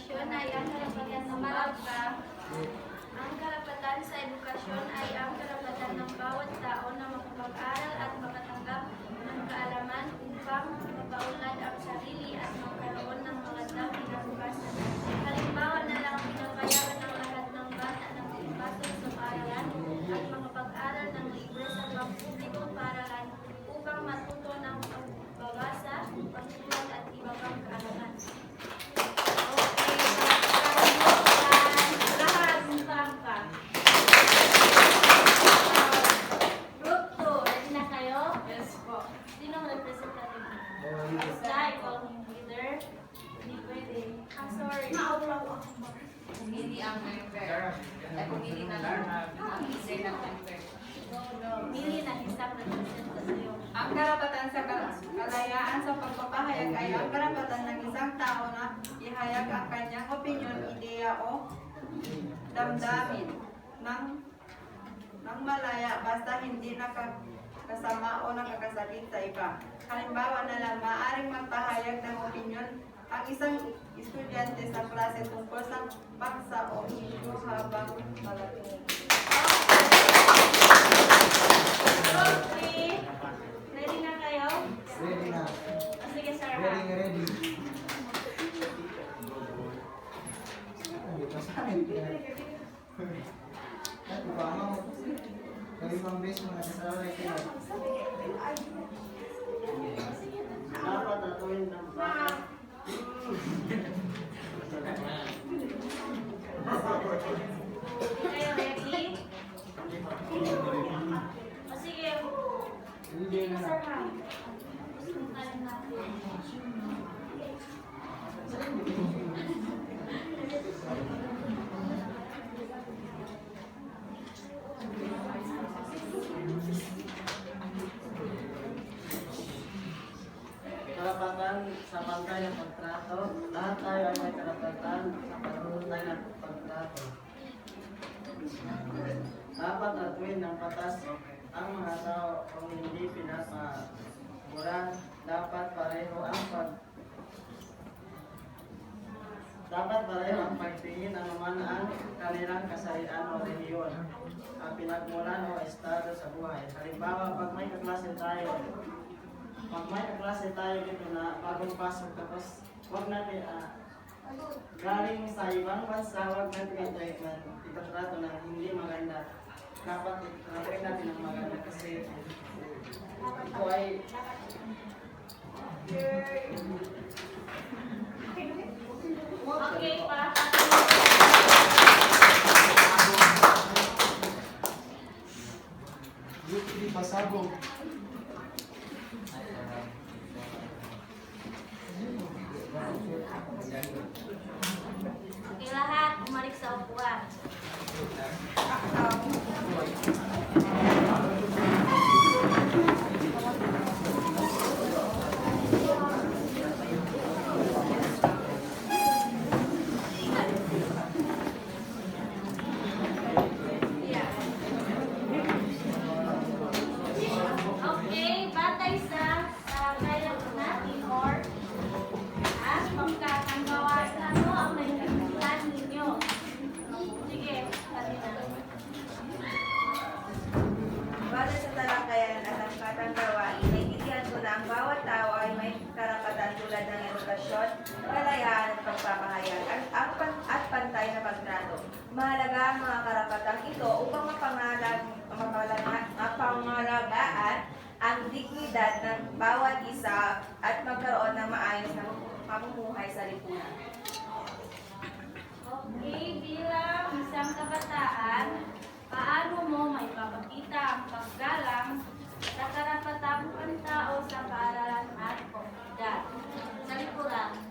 edukasyon ay ang karapatan ng bawat Ang karapatan sa edukasyon ay ang karapatan ng bawat tao na makapag-aral at makatanggap ng kaalaman upang mapaunlad ang sarili at magkaroon ng magandang kinabukasan. Halimbawa na lang pinapayagan ng lahat ng bata na magpasok sa paaralan at makapag-aral ng libre sa pampublikong paaralan upang matuto ng pagbabasa, pagsulat at iba pang kaalaman. Pumili ang member. Ay pumili na lang ang isa ng member. Pumili ng isang representasyon. Ang karapatan sa kalayaan sa pagpapahayag ay ang karapatan ng isang tao na ihayag ang kanyang opinyon, ideya o damdamin ng malaya basta hindi nakakasama o nakakasakit sa iba. Halimbawa na lang, maaaring magpahayag ng opinyon ang isang estudyante sa klase tungkol sa paksa o issue habang malaking. Okay. Ready na kayo? Ready na. Sige, sir. Ready. Hindi pa sa akin. At iba mo. Kalimang beses mo nakasalalay kayo. Dapat atuin ng bata. Kayo ready? O sige. Hindi na na. Sir, ha? Suntarin natin. Karapatan sa pantay ng pagtrato. Lahat tayo ay may karapatan sa pagtutay ng pagtrato. Dapat atuin ng batas ang mga tao kung hindi pinapamura. Dapat pareho ang pagtingin anuman ang kanilang kasarian o reliyon, ang pinagmulan o estado sa buhay. Halimbawa, pag may kaklase tayo dito na bagong pasok, tapos wag natin galing sa ibang bansa, wag natin itatrato na hindi maganda. Dapat itatrato natin ng maganda kasi ito ay Okay, para hindi pasabog. Okay, lahat. Bumalik sa upuan. Okay, batay sa kaya natin or pagkakagawa ano ang nagkakita ninyo. Sige, kanina. Base sa talakayan at ang katanggawan, naiintindihan ko na ang bawat tao ay may karapatan tulad ng edukasyon, kalayaan at pagpapahayag at pantay na pagtrato. Mahalaga ang mga karapatang ito upang mapangalagaan ang dignidad ng bawat isa at magkaroon ng maayos na pamumuhay sa lipunan. Okay, bilang isang kabataan, paano mo may papakita ang paggalang sa karapatang pantao sa paaralan at komunidad? Sa likuran.